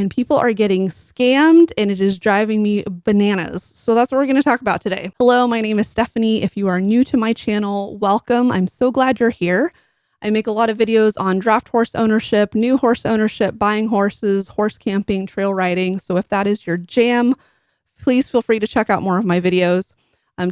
and people are getting scammed, and it is driving me bananas. So that's what we're going to talk about today. Hello, my name is Stephanie. If you are new to my channel, welcome. I'm so glad you're here. I make a lot of videos on draft horse ownership, new horse ownership, buying horses, horse camping, trail riding. So if that is your jam, please feel free to check out more of my videos.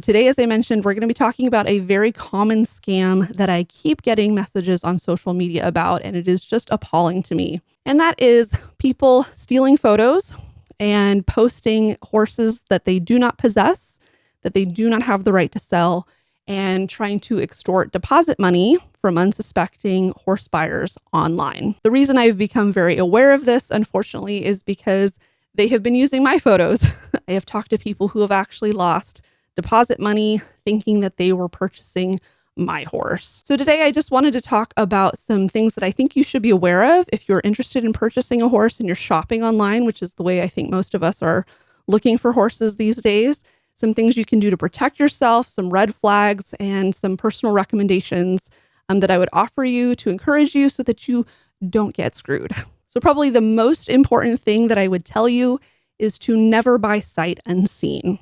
Today, as I mentioned, we're going to be talking about a very common scam that I keep getting messages on social media about, and it is just appalling to me. And that is people stealing photos and posting horses that they do not possess, that they do not have the right to sell, and trying to extort deposit money from unsuspecting horse buyers online. The reason I've become very aware of this, unfortunately, is because they have been using my photos. I have talked to people who have actually lost deposit money thinking that they were purchasing my horse. So today I just wanted to talk about some things that I think you should be aware of if you're interested in purchasing a horse and you're shopping online, which is the way I think most of us are looking for horses these days. Some things you can do to protect yourself, some red flags, and some personal recommendations that I would offer you to encourage you so that you don't get screwed. So probably the most important thing that I would tell you is to never buy sight unseen.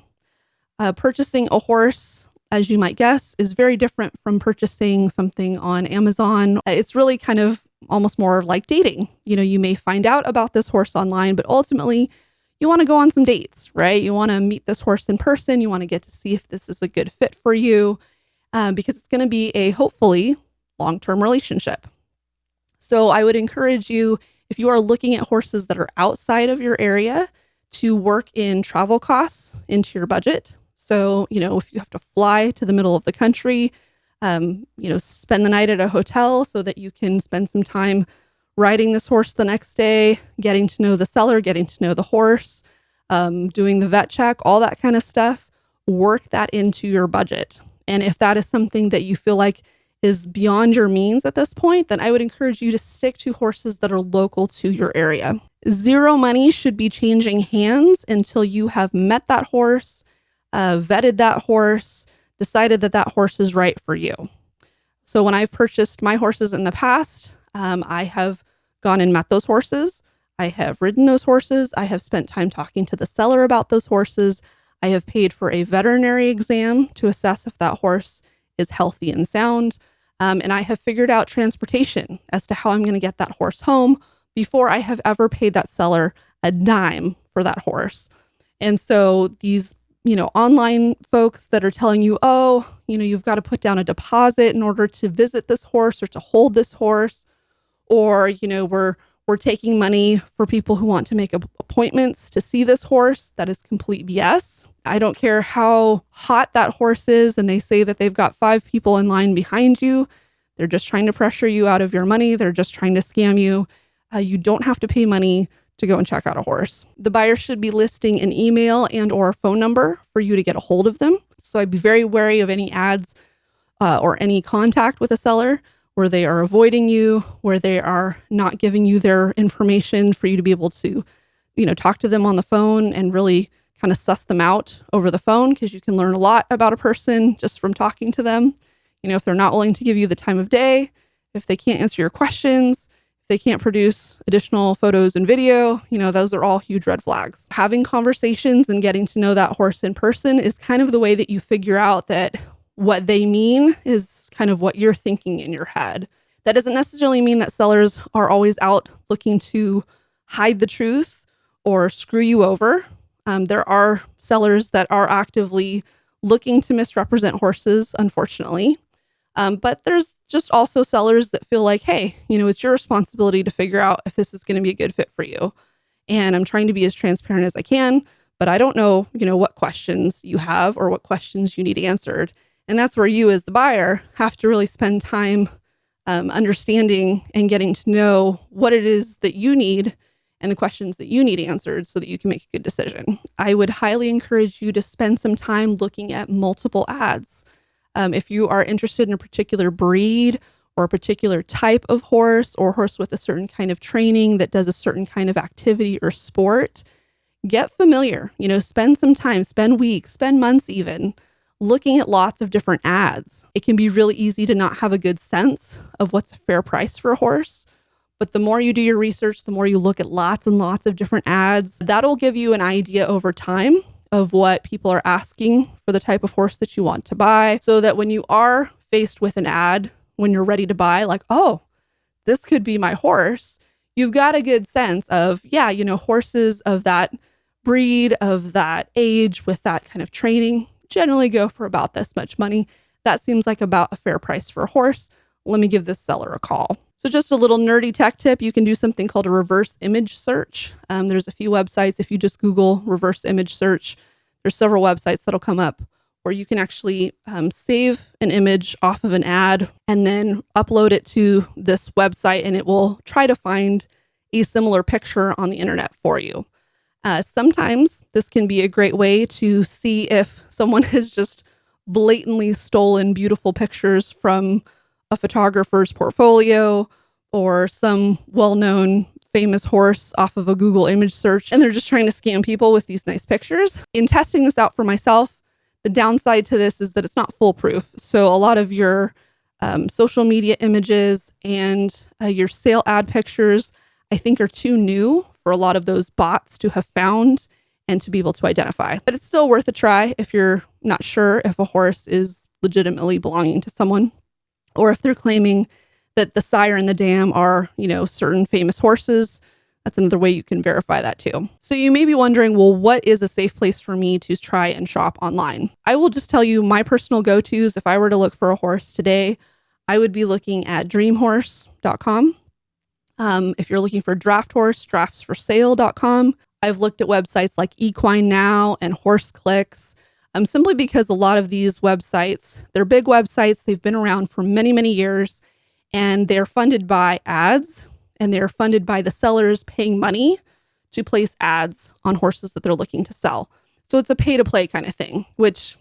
Purchasing a horse, as you might guess, is very different from purchasing something on Amazon. It's really kind of almost more like dating. You know, you may find out about this horse online, but ultimately you want to go on some dates, right? You want to meet this horse in person. You want to get to see if this is a good fit for you because it's going to be a hopefully long-term relationship. So I would encourage you, if you are looking at horses that are outside of your area, to work in travel costs into your budget. So, you know, if you have to fly to the middle of the country, spend the night at a hotel so that you can spend some time riding this horse the next day, getting to know the seller, getting to know the horse, doing the vet check, all that kind of stuff, work that into your budget. And if that is something that you feel like is beyond your means at this point, then I would encourage you to stick to horses that are local to your area. Zero money should be changing hands until you have met that horse, vetted that horse, decided that that horse is right for you. So when I've purchased my horses in the past, I have gone and met those horses. I have ridden those horses. I have spent time talking to the seller about those horses. I have paid for a veterinary exam to assess if that horse is healthy and sound. And I have figured out transportation as to how I'm going to get that horse home before I have ever paid that seller a dime for that horse. And so these online folks that are telling you, you've got to put down a deposit in order to visit this horse or to hold this horse, or, we're taking money for people who want to make appointments to see this horse. That is complete BS. I don't care how hot that horse is and they say that they've got 5 people in line behind you. They're just trying to pressure you out of your money. They're just trying to scam you. You don't have to pay money to go and check out a horse. The buyer should be listing an email and or a phone number for you to get a hold of them. So I'd be very wary of any ads or any contact with a seller where they are avoiding you, where they are not giving you their information for you to be able to, talk to them on the phone and really kind of suss them out over the phone, because you can learn a lot about a person just from talking to them. If they're not willing to give you the time of day, if they can't answer your questions, they can't produce additional photos and video, those are all huge red flags. Having conversations and getting to know that horse in person is kind of the way that you figure out that what they mean is kind of what you're thinking in your head. That doesn't necessarily mean that sellers are always out looking to hide the truth or screw you over. There are sellers that are actively looking to misrepresent horses, unfortunately. But there's just also sellers that feel like, hey, it's your responsibility to figure out if this is going to be a good fit for you. And I'm trying to be as transparent as I can, but I don't know, what questions you have or what questions you need answered. And that's where you as the buyer have to really spend time understanding and getting to know what it is that you need and the questions that you need answered so that you can make a good decision. I would highly encourage you to spend some time looking at multiple ads. If you are interested in a particular breed or a particular type of horse or horse with a certain kind of training that does a certain kind of activity or sport, get familiar, spend some time, spend weeks, spend months even looking at lots of different ads. It can be really easy to not have a good sense of what's a fair price for a horse. But the more you do your research, the more you look at lots and lots of different ads, that'll give you an idea over time of what people are asking for the type of horse that you want to buy, so that when you are faced with an ad, when you're ready to buy, like, oh, this could be my horse, you've got a good sense of, yeah, you know, horses of that breed, of that age, with that kind of training, generally go for about this much money. That seems like about a fair price for a horse. Let me give this seller a call. So just a little nerdy tech tip, you can do something called a reverse image search. There's a few websites. If you just Google reverse image search, there's several websites that'll come up where you can actually save an image off of an ad and then upload it to this website, and it will try to find a similar picture on the internet for you. Sometimes this can be a great way to see if someone has just blatantly stolen beautiful pictures from a photographer's portfolio or some well-known famous horse off of a Google image search, and they're just trying to scam people with these nice pictures. In testing this out for myself, the downside to this is that it's not foolproof. So a lot of your social media images and your sale ad pictures, I think, are too new for a lot of those bots to have found and to be able to identify. But it's still worth a try if you're not sure if a horse is legitimately belonging to someone, or if they're claiming that the sire and the dam are, you know, certain famous horses. That's another way you can verify that too. So you may be wondering, well, what is a safe place for me to try and shop online? I will just tell you my personal go-tos. If I were to look for a horse today, I would be looking at dreamhorse.com. If you're looking for a draft horse, draftsforsale.com. I've looked at websites like Equine Now and Horse Clicks, simply because a lot of these websites, they're big websites. They've been around for many, many years, and they're funded by ads, and they're funded by the sellers paying money to place ads on horses that they're looking to sell. So it's a pay to play kind of thing, which,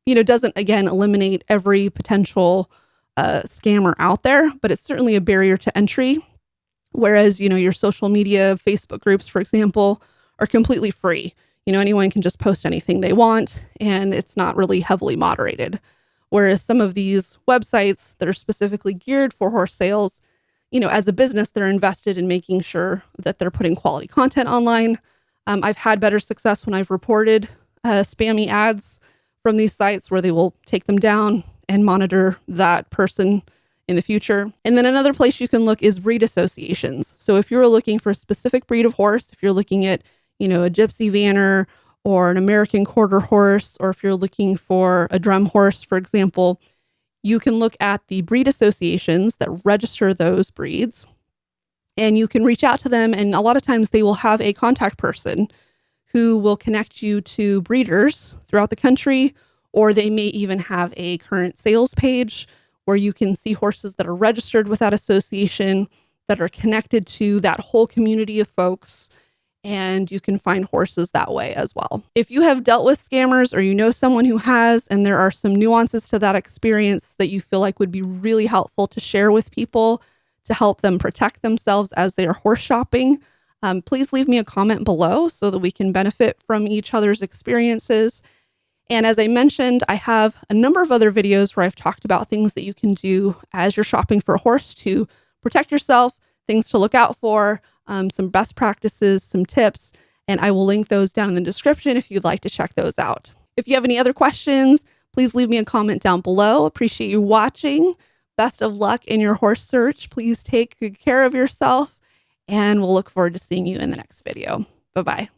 you know, doesn't, again, eliminate every potential scammer out there, but it's certainly a barrier to entry. Whereas, you know, your social media, Facebook groups, for example, are completely free. You know, anyone can just post anything they want, and it's not really heavily moderated. Whereas some of these websites that are specifically geared for horse sales, you know, as a business, they're invested in making sure that they're putting quality content online. I've had better success when I've reported spammy ads from these sites, where they will take them down and monitor that person in the future. And then another place you can look is breed associations. So if you're looking for a specific breed of horse, if you're looking at, you know, a gypsy vanner or an American quarter horse, or if you're looking for a drum horse, for example, you can look at the breed associations that register those breeds, and you can reach out to them. And a lot of times they will have a contact person who will connect you to breeders throughout the country, or they may even have a current sales page where you can see horses that are registered with that association, that are connected to that whole community of folks, and you can find horses that way as well. If you have dealt with scammers, or you know someone who has, and there are some nuances to that experience that you feel like would be really helpful to share with people to help them protect themselves as they are horse shopping, please leave me a comment below so that we can benefit from each other's experiences. And as I mentioned, I have a number of other videos where I've talked about things that you can do as you're shopping for a horse to protect yourself, things to look out for, some best practices, some tips, and I will link those down in the description if you'd like to check those out. If you have any other questions, please leave me a comment down below. Appreciate you watching. Best of luck in your horse search. Please take good care of yourself, and we'll look forward to seeing you in the next video. Bye-bye.